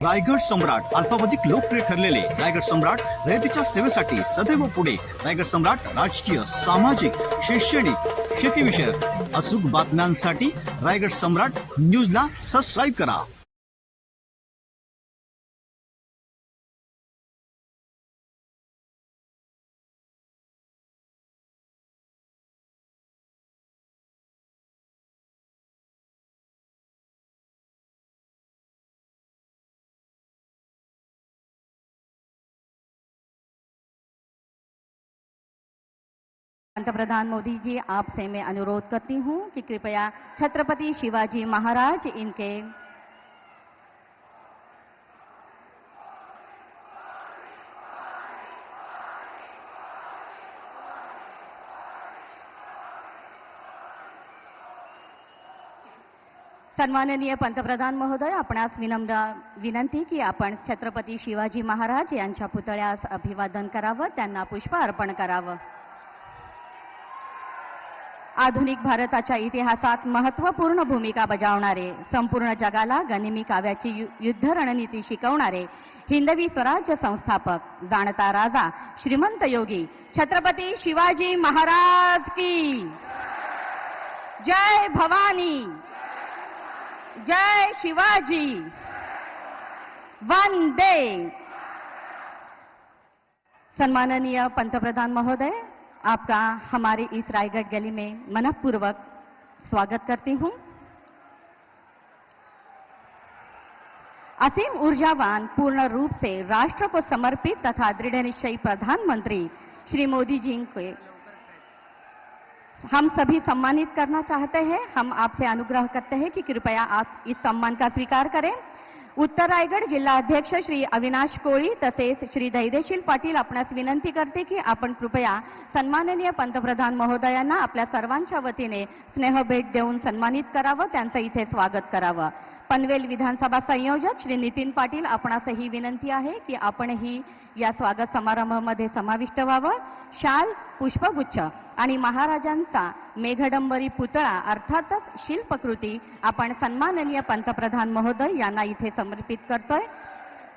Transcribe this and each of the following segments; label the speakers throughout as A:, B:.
A: रायगड सम्राट अल्पावधिक लोकप्रिय ठरलेले रायगड सम्राट रयतेच्या सेवेसाठी सदैव पुढे. रायगड सम्राट राजकीय, सामाजिक, शैक्षणिक, शेतीविषयक अचूक बातम्यांसाठी रायगड सम्राट न्यूजला सबस्क्राईब करा.
B: पंतप्रधान मोदी जी, आपसे मैं अनुरोध करती हूं कि कृपया छत्रपति शिवाजी महाराज इनके सन्माननीय पंतप्रधान महोदय, आपणास विनम्र विनंती की आपण छत्रपती शिवाजी महाराज यांच्या पुतळ्यास अभिवादन करावं, त्यांना पुष्प अर्पण करावं. आधुनिक भारताच्या इतिहासात महत्त्वपूर्ण भूमिका बजावणारे, संपूर्ण जगाला गनिमी काव्याची युद्ध रणनीती शिकवणारे हिंदवी स्वराज्य संस्थापक, जाणता राजा, श्रीमंत योगी छत्रपती शिवाजी महाराज की जय. भवानी जय. शिवाजी वंदे. सम्माननीय पंतप्रधान महोदय, आपका हमारे इस रायगढ़ गली में मनपूर्वक स्वागत करती हूं. असीम ऊर्जावान, पूर्ण रूप से राष्ट्र को समर्पित तथा दृढ़ निश्चयी प्रधानमंत्री श्री मोदी जी को हम सभी सम्मानित करना चाहते हैं. हम आपसे अनुग्रह करते हैं कि कृपया आप इस सम्मान का स्वीकार करें. उत्तर रायगड जिल्हा अध्यक्ष श्री अविनाश कोळी तसेच श्री धैर्यशील पाटील आपणास विनंती करते की आपण कृपया सन्माननीय पंतप्रधान महोदयांना आपल्या सर्वांच्या वतीने स्नेहभेट देऊन सन्मानित करावं, त्यांचं इथे स्वागत करावं. पनवेल विधानसभा संयोजक श्री नितीन पाटील आपणास ही विनंती आहे की आपणही या स्वागत समारंभामध्ये समाविष्ट व्हावं. शाल, पुष्पगुच्छ आणि महाराजांचा मेघडंबरी पुतळा अर्थातच शिल्पकृती आपण सन्माननीय पंतप्रधान महोदय यांना इथे समर्पित करतोय.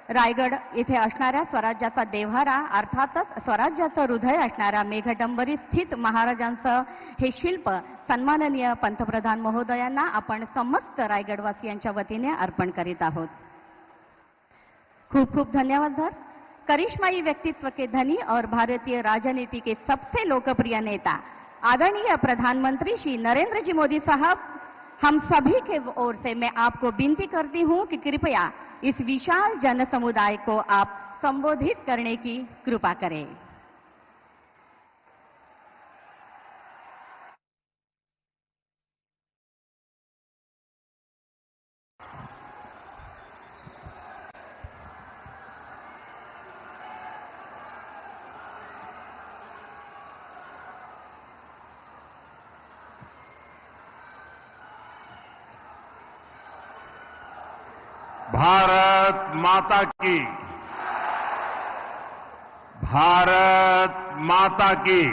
B: रायगड येथे असणाऱ्या स्वराज्याचा देव्हारा अर्थातच स्वराज्याचं हृदय असणाऱ्या मेघडंबरी स्थित महाराजांचं हे शिल्प सन्माननीय पंतप्रधान महोदयांना आपण समस्त रायगडवासियांच्या वतीने अर्पण करीत आहोत. खूप खूप धन्यवाद सर. करिश्माई व्यक्तित्व के धनी और भारतीय राजनीति के सबसे लोकप्रिय नेता आदरणीय प्रधानमंत्री श्री नरेंद्र जी मोदी साहब, हम सभी के ओर से मैं आपको विनती करती हूं कि कृपया इस विशाल जन समुदाय को आप संबोधित करने की कृपा करें.
C: भारत माता की, भारत माता की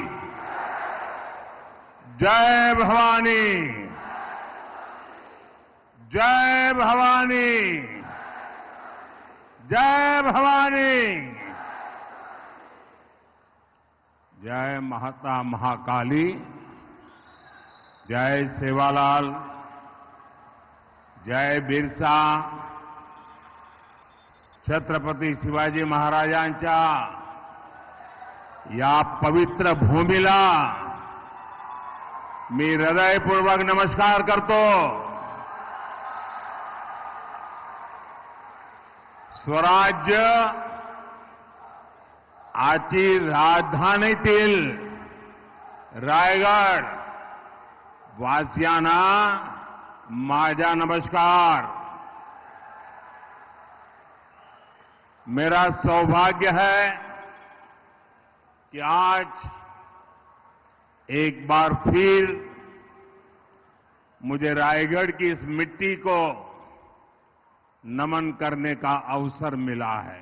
C: जय. भवानी जय. भवानी जय. भवानी जय. माता महाकाली, जय सेवालाल, जय बिरसा. छत्रपती शिवाजी महाराजांच्या या पवित्र भूमीला मी हृदयपूर्वक नमस्कार करतो. स्वराज्य आजची राजधानीतील रायगड वासियांना माझा नमस्कार. मेरा सौभाग्य है कि आज एक बार फिर मुझे रायगढ़ की इस मिट्टी को नमन करने का अवसर मिला है.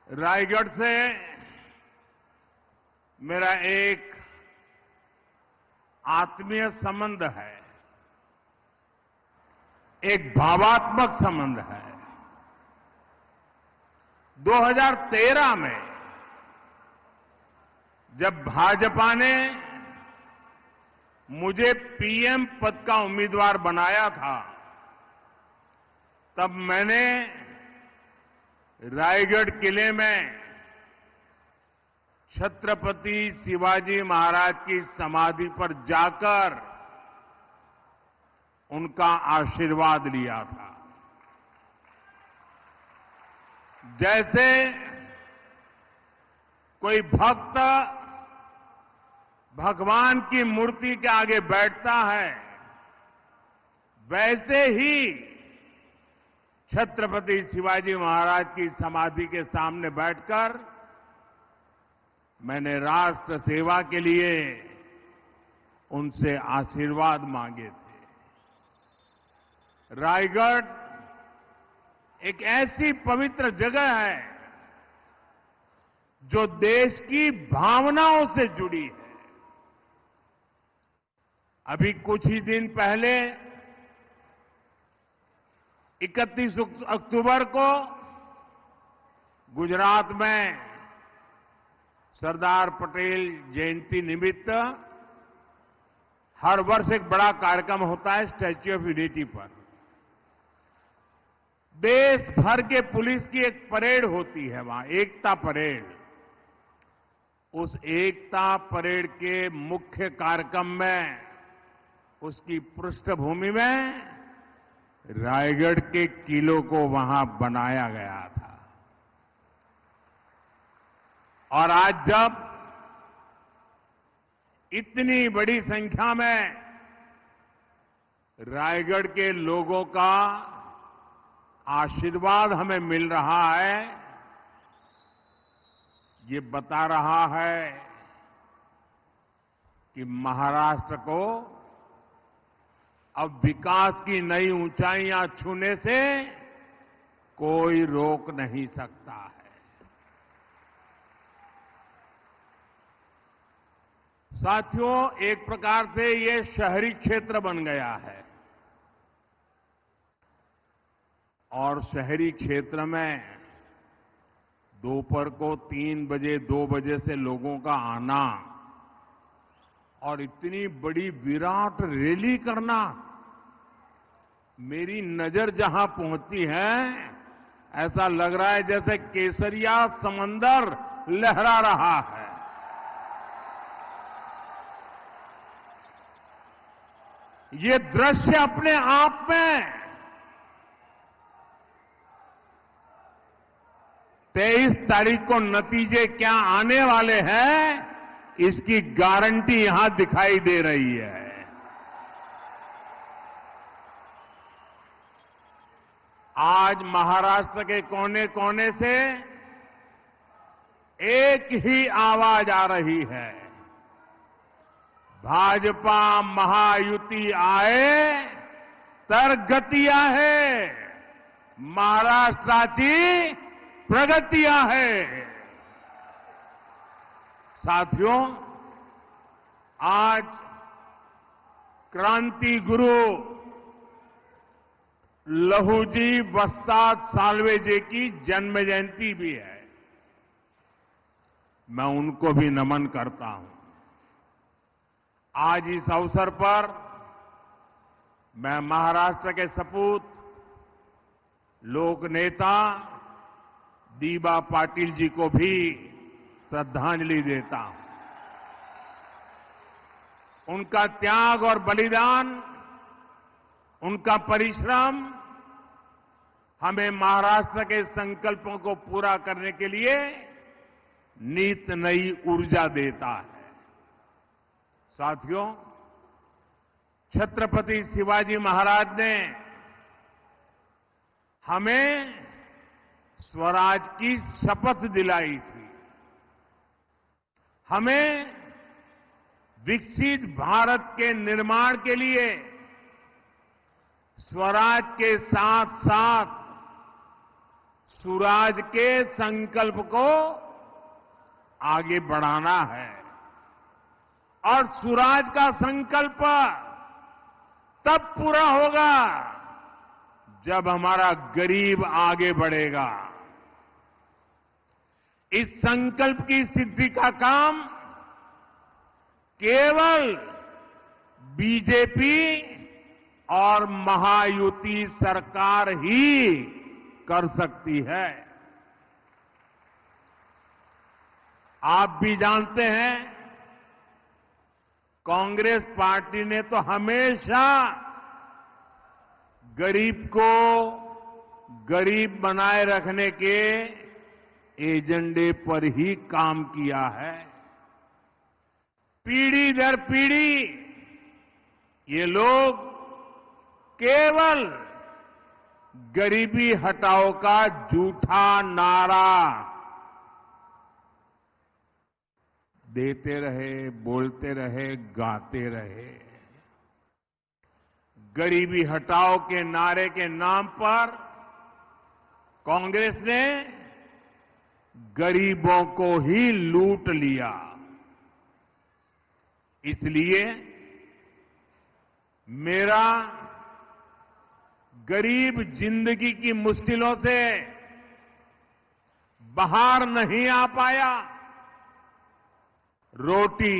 C: रायगढ़ से मेरा एक आत्मीय संबंध है. एक भावात्मक संबंध है। 2013 में जब भाजपा ने मुझे पीएम पद का उम्मीदवार बनाया था, तब मैंने रायगढ़ किले में छत्रपति शिवाजी महाराज की समाधि पर जाकर उनका आशीर्वाद लिया था। जैसे कोई भक्त भगवान की मूर्ति के आगे बैठता है, वैसे ही छत्रपति शिवाजी महाराज की समाधि के सामने बैठकर मैंने राष्ट्र सेवा के लिए उनसे आशीर्वाद मांगे थे। रायगढ़ एक ऐसी पवित्र जगह है जो देश की भावनाओं से जुड़ी है। अभी कुछ ही दिन पहले 31 अक्टूबर को गुजरात में सरदार पटेल जयंती निमित्त हर वर्ष एक बड़ा कार्यक्रम होता है स्टैच्यू ऑफ यूनिटी पर। देश भर के पुलिस की एक परेड होती है वहां, एकता परेड। उस एकता परेड के मुख्य कार्यक्रम में, उसकी पृष्ठभूमि में रायगढ़ के किलों को वहां बनाया गया था। और आज जब इतनी बड़ी संख्या में रायगढ़ के लोगों का आशीर्वाद हमें मिल रहा है, ये बता रहा है कि महाराष्ट्र को अब विकास की नई ऊंचाइयां छूने से कोई रोक नहीं सकता है। साथियों, एक प्रकार से ये शहरी क्षेत्र बन गया है और शहरी क्षेत्र में दोपहर को 3 बजे 2 बजे से लोगों का आना और इतनी बड़ी विराट रैली करना, मेरी नजर जहां पहुंचती है ऐसा लग रहा है जैसे केसरिया समंदर लहरा रहा है। ये दृश्य अपने आप में 23 तारीख को नतीजे क्या आने वाले हैं, इसकी गारंटी यहां दिखाई दे रही है। आज महाराष्ट्र के कोने कोने से एक ही आवाज आ रही है, भाजपा महायुती आए तर गती आहे, महाराष्ट्राची प्रगति आहे। साथियों, आज क्रांति गुरु लहूजी वस्ताद साल्वे जी की जन्म जयंती भी है। मैं उनको भी नमन करता हूं। आज इस अवसर पर मैं महाराष्ट्र के सपूत लोक नेता दीबा पाटिल जी को भी श्रद्धांजलि देता हूं। उनका त्याग और बलिदान, उनका परिश्रम हमें महाराष्ट्र के संकल्पों को पूरा करने के लिए नित नई ऊर्जा देता है। साथियों, छत्रपति शिवाजी महाराज ने हमें स्वराज की शपथ दिलाई थी। हमें विकसित भारत के निर्माण के लिए स्वराज के साथ साथ सुराज के संकल्प को आगे बढ़ाना है। और सुराज का संकल्प तब पूरा होगा जब हमारा गरीब आगे बढ़ेगा। इस संकल्प की सिद्धि का काम केवल बीजेपी और महायुति सरकार ही कर सकती है। आप भी जानते हैं, कांग्रेस पार्टी ने तो हमेशा गरीब को गरीब बनाए रखने के एजेंडे पर ही काम किया है। पीढ़ी दर पीढ़ी ये लोग केवल गरीबी हटाओ का झूठा नारा देते रहे, बोलते रहे, गाते रहे। गरीबी हटाओ के नारे के नाम पर कांग्रेस ने गरीबों को ही लूट लिया। इसलिए मेरा गरीब जिंदगी की मुश्किलों से बाहर नहीं आ पाया। रोटी,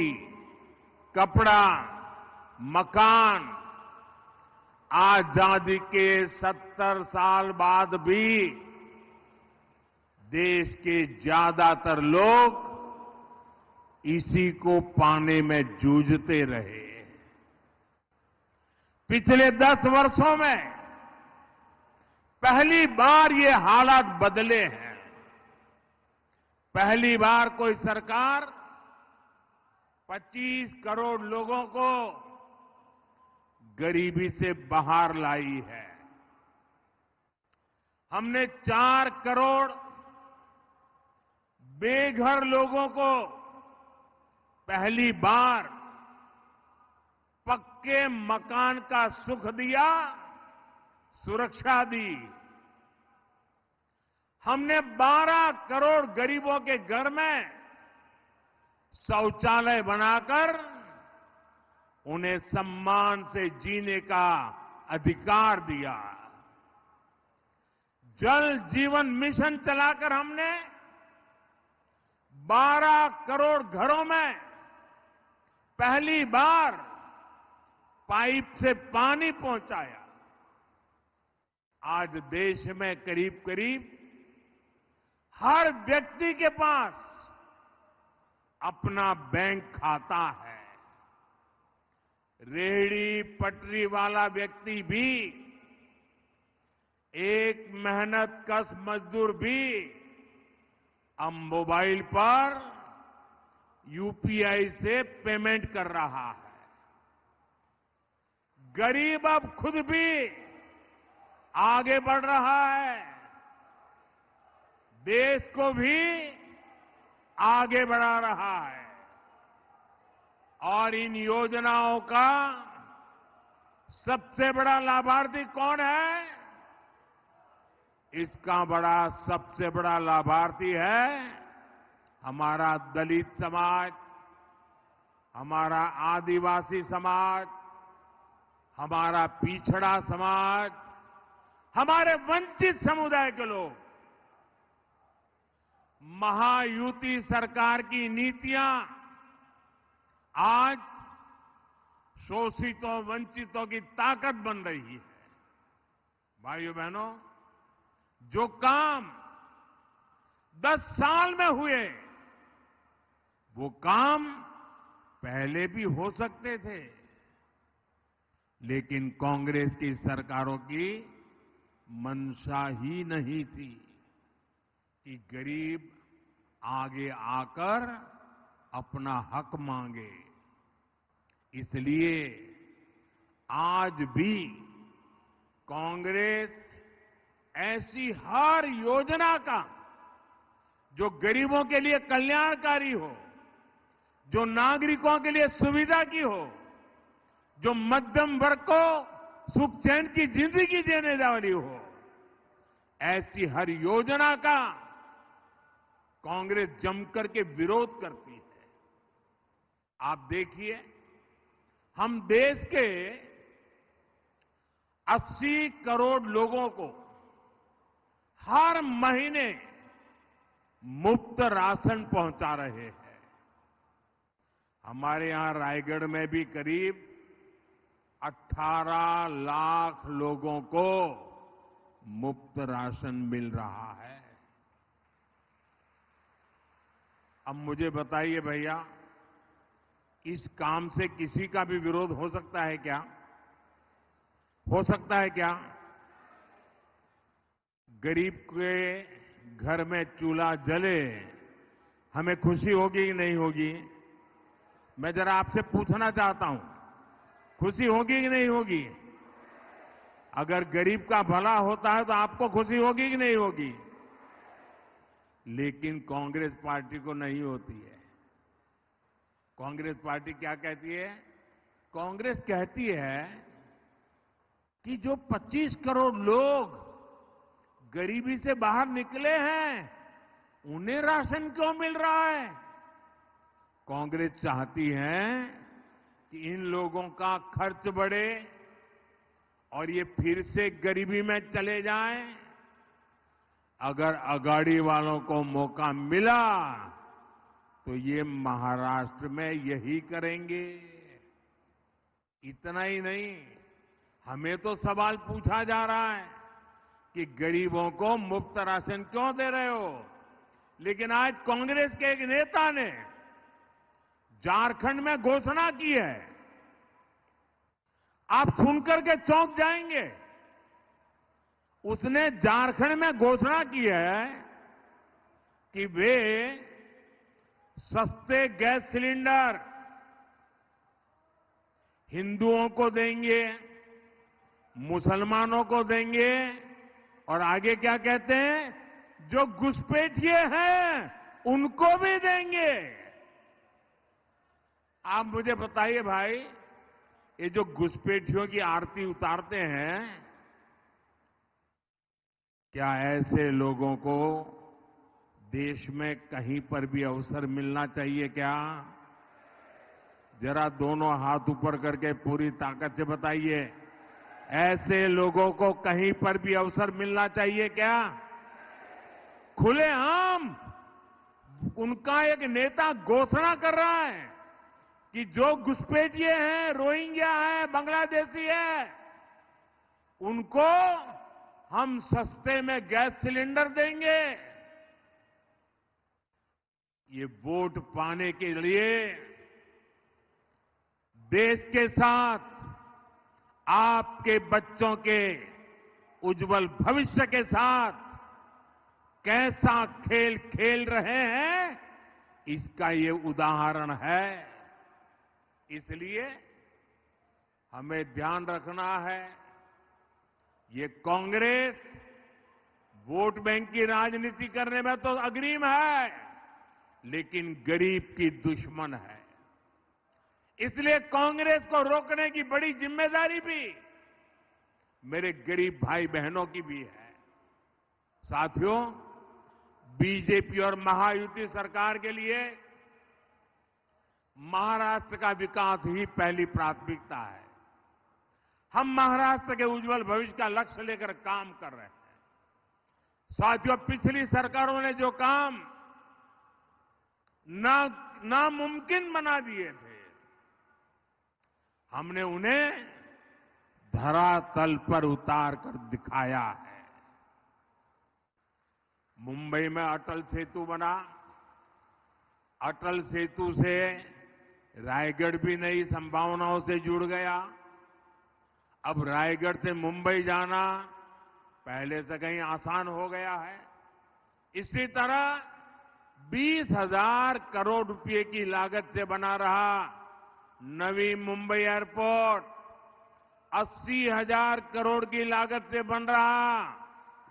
C: कपड़ा, मकान आजादी के 70 साल बाद भी देश के ज्यादातर लोग इसी को पाने में जूझते रहे। पिछले 10 वर्षों में पहली बार ये हालात बदले हैं। पहली बार कोई सरकार 25 करोड़ लोगों को गरीबी से बाहर लाई है। हमने 4 करोड़ बेघर लोगों को पहली बार पक्के मकान का सुख दिया, सुरक्षा दी। हमने 12 करोड़ गरीबों के घर में शौचालय बनाकर उन्हें सम्मान से जीने का अधिकार दिया। जल जीवन मिशन चलाकर हमने 12 करोड़ घरों में पहली बार पाइप से पानी पहुंचाया। आज देश में करीब करीब हर व्यक्ति के पास अपना बैंक खाता है। रेहड़ी पटरी वाला व्यक्ति भी, एक मेहनतकश मजदूर भी अब मोबाइल पर यूपीआई से पेमेंट कर रहा है। गरीब अब खुद भी आगे बढ़ रहा है, देश को भी आगे बढ़ा रहा है। और इन योजनाओं का सबसे बड़ा लाभार्थी कौन है? इसका सबसे बड़ा लाभार्थी है हमारा दलित समाज, हमारा आदिवासी समाज, हमारा पिछड़ा समाज, हमारे वंचित समुदाय के लोग। महायुति सरकार की नीतियां आज शोषितों, वंचितों की ताकत बन रही है। भाइयों बहनों, जो काम 10 साल में हुए, वो काम पहले भी हो सकते थे, लेकिन कांग्रेस की सरकारों की मंशा ही नहीं थी कि गरीब आगे आकर अपना हक मांगे। इसलिए आज भी कांग्रेस ऐसी हर योजना का जो गरीबों के लिए कल्याणकारी हो, जो नागरिकों के लिए सुविधा की हो, जो मध्यम वर्ग को सुख चैन की जिंदगी देने वाली हो, ऐसी हर योजना का कांग्रेस जमकर के विरोध करती है। आप देखिए, हम देश के 80 करोड़ लोगों को हर महीने मुफ्त राशन पहुंचा रहे हैं। हमारे यहां रायगढ़ में भी करीब 18 लाख लोगों को मुफ्त राशन मिल रहा है। अब मुझे बताइए भैया, इस काम से किसी का भी विरोध हो सकता है क्या? हो सकता है क्या? गरीब के घर में चूल्हा जले, हमें खुशी होगी कि नहीं होगी? मैं जरा आपसे पूछना चाहता हूं, खुशी होगी कि नहीं होगी? अगर गरीब का भला होता है तो आपको खुशी होगी कि नहीं होगी? लेकिन कांग्रेस पार्टी को नहीं होती है। कांग्रेस पार्टी क्या कहती है? कांग्रेस कहती है कि जो 25 करोड़ लोग गरीबी से बाहर निकले हैं, उन्हें राशन क्यों मिल रहा है? कांग्रेस चाहती है कि इन लोगों का खर्च बढ़े और ये फिर से गरीबी में चले जाएं। अगर अगाड़ी वालों को मौका मिला तो ये महाराष्ट्र में यही करेंगे। इतना ही नहीं, हमें तो सवाल पूछा जा रहा है कि गरीबों को मुफ्त राशन क्यों दे रहे हो? लेकिन आज कांग्रेस के एक नेता ने झारखंड में घोषणा की है, आप सुनकर के चौंक जाएंगे। उसने झारखंड में घोषणा की है कि वे सस्ते गैस सिलेंडर हिंदुओं को देंगे, मुसलमानों को देंगे और आगे क्या कहते हैं, जो घुसपैठिए हैं उनको भी देंगे। आप मुझे बताइए भाई, ये जो घुसपैठियों की आरती उतारते हैं, क्या ऐसे लोगों को देश में कहीं पर भी अवसर मिलना चाहिए क्या? जरा दोनों हाथ ऊपर करके पूरी ताकत से बताइए, ऐसे लोगों को कहीं पर भी अवसर मिलना चाहिए क्या? खुलेआम उनका एक नेता घोषणा कर रहा है कि जो घुसपैठिए हैं, रोहिंग्या है, बांग्लादेशी है, उनको हम सस्ते में गैस सिलेंडर देंगे। ये वोट पाने के लिए देश के साथ आपके बच्चों के उज्जवल भविष्य के साथ कैसा खेल खेल रहे हैं, इसका ये उदाहरण है। इसलिए हमें ध्यान रखना है, ये कांग्रेस वोट बैंक की राजनीति करने में तो अग्रिम है, लेकिन गरीब की दुश्मन है। इसलिए कांग्रेस को रोकने की बड़ी जिम्मेदारी भी मेरे गरीब भाई बहनों की भी है। साथियों, बीजेपी और महायुति सरकार के लिए महाराष्ट्र का विकास ही पहली प्राथमिकता है। हम महाराष्ट्र के उज्जवल भविष्य का लक्ष्य लेकर काम कर रहे हैं। साथियों, पिछली सरकारों ने जो काम नामुमकिन बना दिए थे, हमने उन्हें धरातल पर उतार कर दिखाया है। मुंबई में अटल सेतु बना, अटल सेतु से रायगढ़ भी नई संभावनाओं से जुड़ गया। अब रायगढ़ से मुंबई जाना पहले से कहीं आसान हो गया है। इसी तरह 20,000 करोड़ रुपए की लागत से बना रहा नवी मुंबई एयरपोर्ट, 80,000 करोड़ की लागत से बन रहा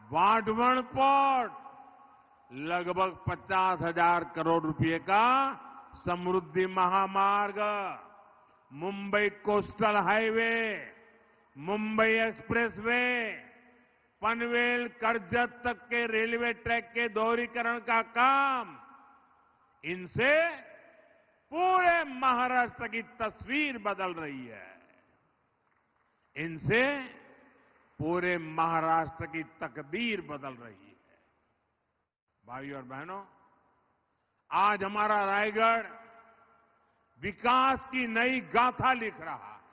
C: वाढवण पोर्ट, लगभग 50,000 करोड़ रुपए का समृद्धि महामार्ग, Mumbai coastal highway, Mumbai expressway, Panvel Karjat तक के रेलवे ट्रैक के दोहरीकरण का काम, इनसे पूरे महाराष्ट्र की तस्वीर बदल रही है। इनसे पूरे महाराष्ट्र की तकदीर बदल रही है। भाइयों और बहनों, आज हमारा रायगढ़ विकास की नई गाथा लिख रहा है।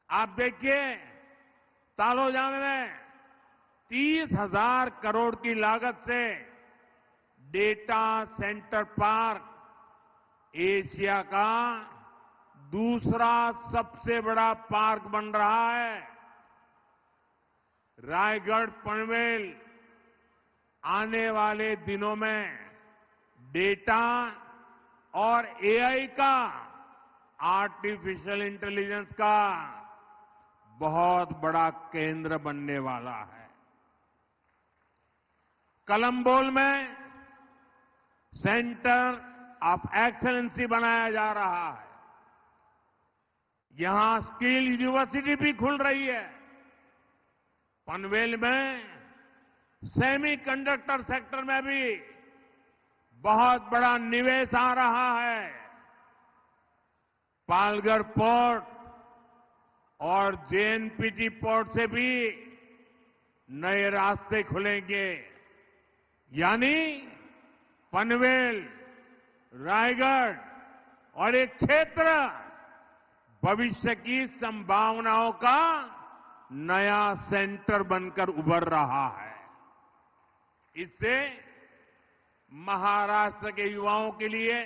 C: आप देखिए, तालोजान में 30,000 करोड़ की लागत से डेटा सेंटर पार्क एशिया का दूसरा सबसे बड़ा पार्क बन रहा है। रायगढ़ पनवेल आने वाले दिनों में डेटा और एआई का, आर्टिफिशियल इंटेलिजेंस का बहुत बड़ा केंद्र बनने वाला है। कलम्बोल में सेंटर ऑफ एक्सेलेंसी बनाया जा रहा है। यहां स्किल यूनिवर्सिटी भी खुल रही है। पनवेल में सेमीकंडक्टर सेक्टर में भी बहुत बड़ा निवेश आ रहा है। पालघर पोर्ट और जेएनपीटी पोर्ट से भी नए रास्ते खुलेंगे। यानी पनवेल, रायगढ़ और एक क्षेत्र भविष्य की संभावनाओं का नया सेंटर बनकर उभर रहा है। इससे महाराष्ट्र के युवाओं के लिए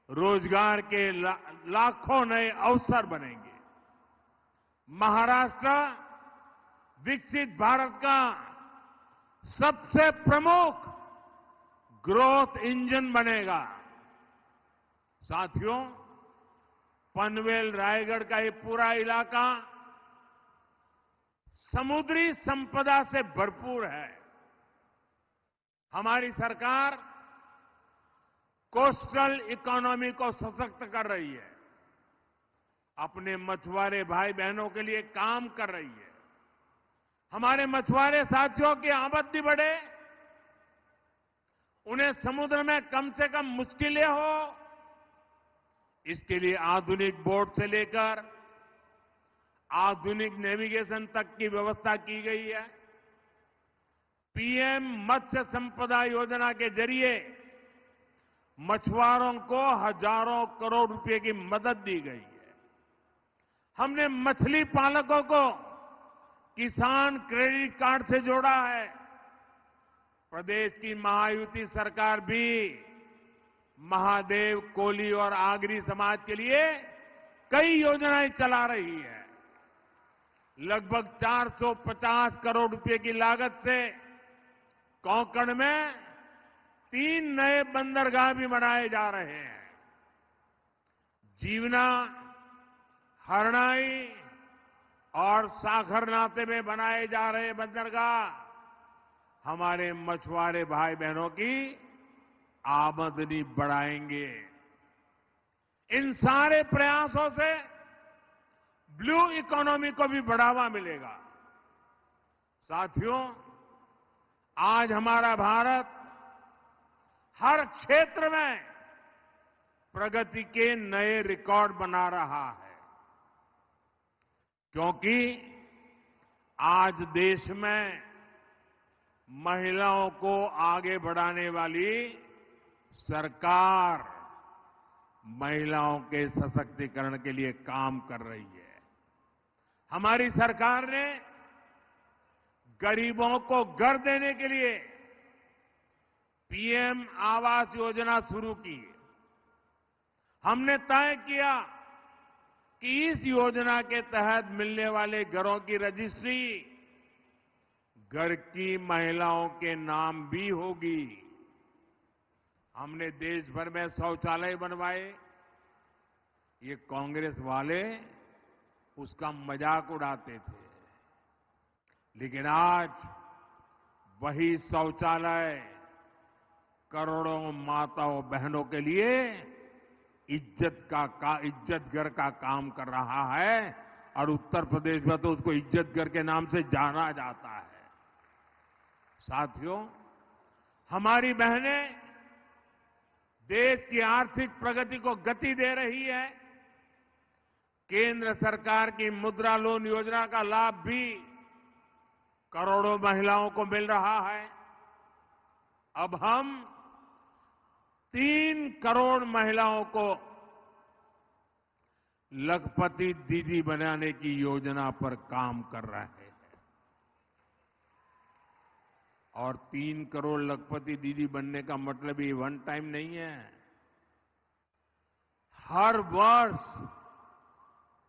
C: रोजगार के लाखों नए अवसर बनेंगे। महाराष्ट्र विकसित भारत का सबसे प्रमुख ग्रोथ इंजन बनेगा। साथियों, पनवेल रायगढ़ का ये पूरा इलाका समुद्री संपदा से भरपूर है। हमारी सरकार कोस्टल इकोनॉमी को सशक्त कर रही है, अपने मछुआरे भाई बहनों के लिए काम कर रही है। हमारे मछुआरे साथियों की आमदनी बढ़े, उन्हें समुद्र में कम से कम मुश्किलें हो, इसके लिए आधुनिक बोट से लेकर आधुनिक नेविगेशन तक की व्यवस्था की गई है। पीएम मत्स्य संपदा योजना के जरिए मछुआरों को हजारों करोड़ रुपए की मदद दी गई है। हमने मछली पालकों को किसान क्रेडिट कार्ड से जोड़ा है। प्रदेश की महायुति सरकार भी महादेव, कोली और आगरी समाज के लिए कई योजनाएं चला रही है। लगभग 450 करोड़ रुपए की लागत से कोंकण में 3 नए बंदरगाह भी बनाए जा रहे हैं। जीवना, हरणाई और साखरनाते में बनाए जा रहे बंदरगाह हमारे मछुआरे भाई बहनों की आमदनी बढ़ाएंगे। इन सारे प्रयासों से ब्लू इकोनॉमी को भी बढ़ावा मिलेगा। साथियों, आज हमारा भारत हर क्षेत्र में प्रगति के नए रिकॉर्ड बना रहा है, क्योंकि आज देश में महिलाओं को आगे बढ़ाने वाली सरकार महिलाओं के सशक्तिकरण के लिए काम कर रही है। हमारी सरकार ने गरीबों को घर देने के लिए पीएम आवास योजना शुरू की। हमने तय किया कि इस योजना के तहत मिलने वाले घरों की रजिस्ट्री घर की महिलाओं के नाम भी होगी। हमने देश भर में शौचालय बनवाए। ये कांग्रेस वाले उसका मजाक उड़ाते थे, लेकिन आज वही शौचालय करोड़ों माताओं बहनों के लिए इज्जत घर का काम कर रहा है और उत्तर प्रदेश में तो उसको इज्जत घर के नाम से जाना जाता है। साथियों, हमारी बहनें देश की आर्थिक प्रगति को गति दे रही है। केंद्र सरकार की मुद्रा लोन योजना का लाभ भी करोड़ों महिलाओं को मिल रहा है। अब हम 3 करोड़ महिलाओं को लखपति दीदी बनाने की योजना पर काम कर रहे हैं। और 3 करोड़ लखपति दीदी बनने का मतलब ये वन टाइम नहीं है। हर वर्ष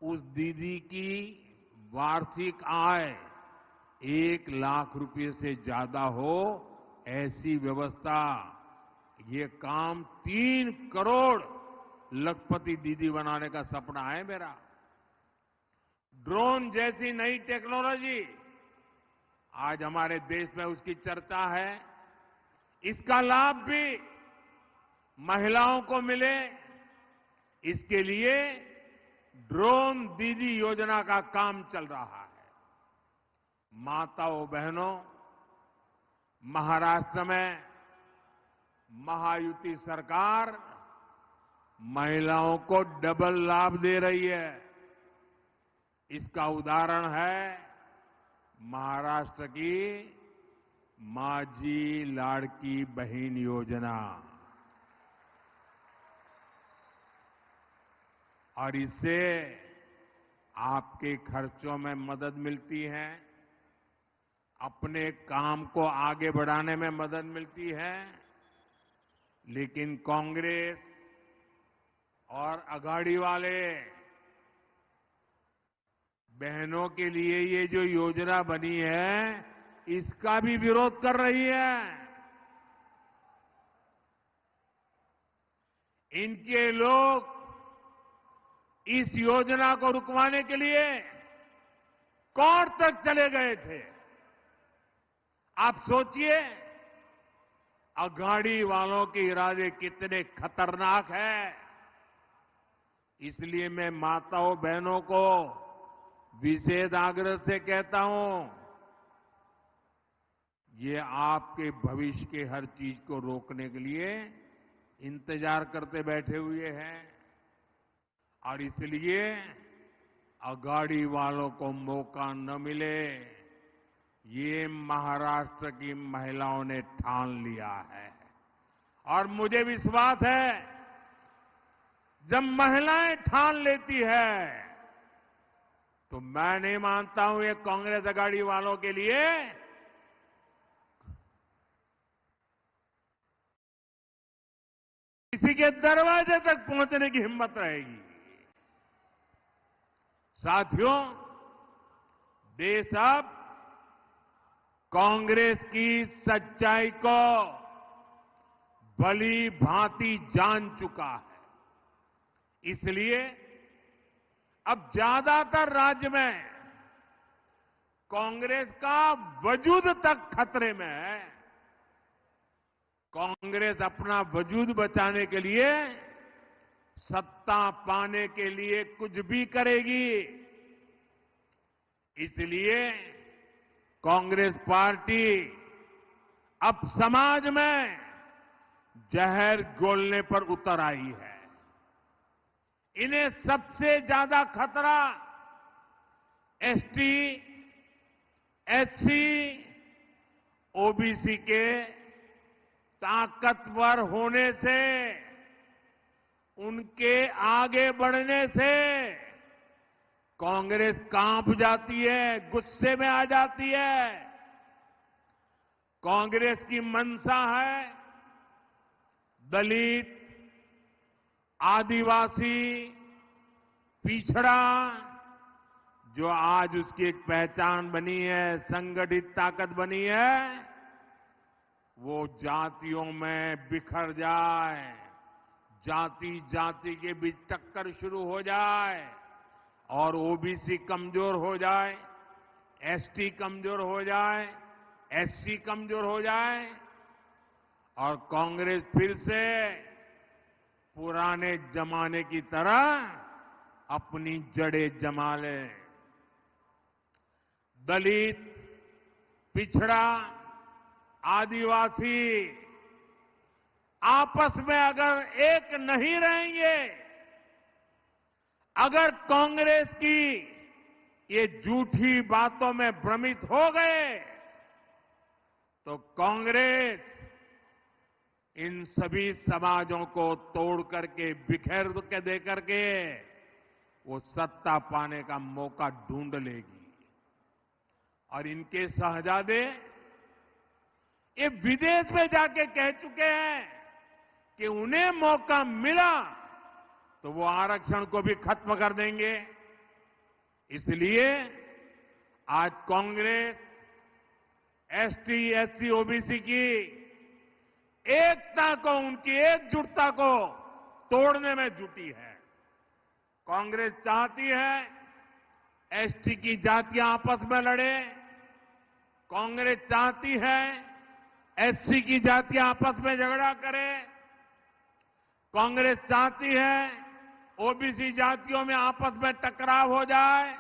C: उस दीदी की वार्षिक आय 1 लाख रुपए से ज्यादा हो, ऐसी व्यवस्था, ये काम 3 करोड़ लखपति दीदी बनाने का सपना है मेरा। ड्रोन जैसी नई टेक्नोलॉजी आज हमारे देश में उसकी चर्चा है। इसका लाभ भी महिलाओं को मिले, इसके लिए ड्रोन दीदी योजना का काम चल रहा है। माताओं बहनों, महाराष्ट्र में महायुति सरकार महिलाओं को डबल लाभ दे रही है। इसका उदाहरण है महाराष्ट्र की माझी लाड़की बहन योजना। और इससे आपके खर्चों में मदद मिलती है, अपने काम को आगे बढ़ाने में मदद मिलती है। लेकिन कांग्रेस और अघाड़ी वाले बहनों के लिए ये जो योजना बनी है, इसका भी विरोध कर रही है। इनके लोग इस योजना को रुकवाने के लिए कोर्ट तक चले गए थे। आप सोचिए, अघाड़ी वालों के इरादे कितने खतरनाक हैं। इसलिए मैं माताओं बहनों को विशेष आग्रह से कहता हूं, ये आपके भविष्य के हर चीज को रोकने के लिए इंतजार करते बैठे हुए हैं। और इसलिए अघाड़ी वालों को मौका न मिले, ये महाराष्ट्र की महिलाओं ने ठान लिया है। और मुझे विश्वास है, जब महिलाएं ठान लेती है तो मैं नहीं मानता हूं ये कांग्रेस अघाड़ी वालों के लिए किसी के दरवाजे तक पहुंचने की हिम्मत रहेगी। साथियों, देश अब कांग्रेस की सच्चाई को भली भांति जान चुका है। इसलिए अब ज्यादातर राज्य में कांग्रेस का वजूद तक खतरे में है। कांग्रेस अपना वजूद बचाने के लिए, सत्ता पाने के लिए कुछ भी करेगी। इसलिए कांग्रेस पार्टी अब समाज में जहर घोलने पर उतर आई है। इन्हें सबसे ज्यादा खतरा एसटी, एससी, ओबीसी के ताकतवर होने से, उनके आगे बढ़ने से कांग्रेस कांप जाती है, गुस्से में आ जाती है। कांग्रेस की मंशा है दलित, आदिवासी, पिछड़ा, जो आज उसकी एक पहचान बनी है, संगठित ताकत बनी है, वो जातियों में बिखर जाए, जाति जाति के बीच टक्कर शुरू हो जाए और ओबीसी कमजोर हो जाए, एसटी कमजोर हो जाए, एससी कमजोर हो जाए और कांग्रेस फिर से पुराने जमाने की तरह अपनी जड़ें जमा ले। दलित, पिछड़ा, आदिवासी आपस में अगर एक नहीं रहेंगे, अगर कांग्रेस की ये झूठी बातों में भ्रमित हो गए तो कांग्रेस इन सभी समाजों को तोड़ करके बिखेर के दे करके वो सत्ता पाने का मौका ढूंढ लेगी। और इनके शहजादे ये विदेश में जाके कह चुके हैं कि उन्हें मौका मिला तो वो आरक्षण को भी खत्म कर देंगे। इसलिए आज कांग्रेस एसटी, एससी, ओबीसी की एकता को, उनकी एकजुटता को तोड़ने में जुटी है। कांग्रेस चाहती है एसटी की जातियां आपस में लड़े, कांग्रेस चाहती है एससी की जातियां आपस में झगड़ा करें, कांग्रेस चाहती है ओबीसी जातियों में आपस में टकराव हो जाए।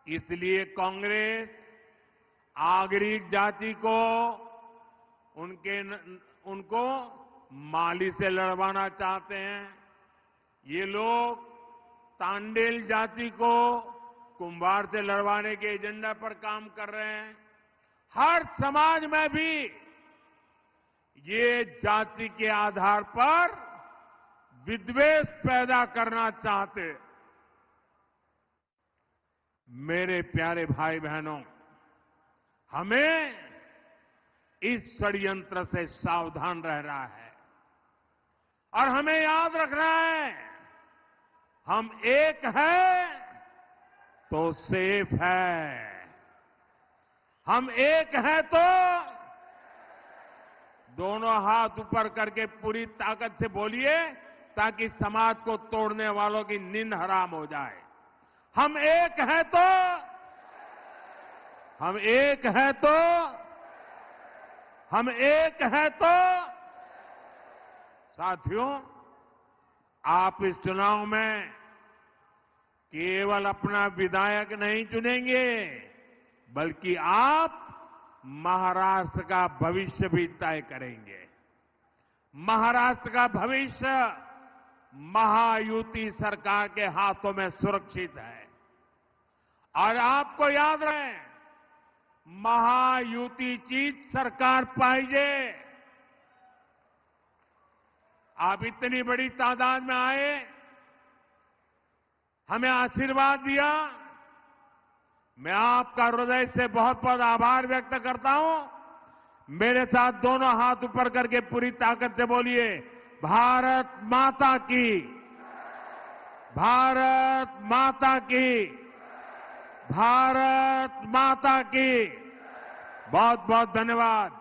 C: इसलिए कांग्रेस आगरी जाति को उनको माली से लड़वाना चाहते हैं। ये लोग तांडेल जाति को कुंभार से लड़वाने के एजेंडा पर काम कर रहे हैं। हर समाज में भी ये जाति के आधार पर विद्वेष पैदा करना चाहते। मेरे प्यारे भाई बहनों, हमें इस षड्यंत्र से सावधान रहना है और हमें याद रखना है हम एक हैं तो सेफ है, हम एक हैं तो दोनों हाथ ऊपर करके पूरी ताकत से बोलिए ताकि समाज को तोड़ने वालों की नींद हराम हो जाए। हम एक हैं तो, हम एक हैं तो, हम एक हैं तो। साथियों, आप इस चुनाव में केवल अपना विधायक नहीं चुनेंगे बल्कि आप महाराष्ट्र का भविष्य भी तय करेंगे। महाराष्ट्र का भविष्य महायुति सरकार के हाथों में सुरक्षित है। और आपको याद रहे, महायुति चीज सरकार पाइजे। आप इतनी बड़ी तादाद में आए, हमें आशीर्वाद दिया, मैं आपका हृदय से बहुत बहुत आभार व्यक्त करता हूं। मेरे साथ दोनों हाथ ऊपर करके पूरी ताकत से बोलिए, भारत माता की, भारत माता की, भारत माता की। बहुत बहुत धन्यवाद।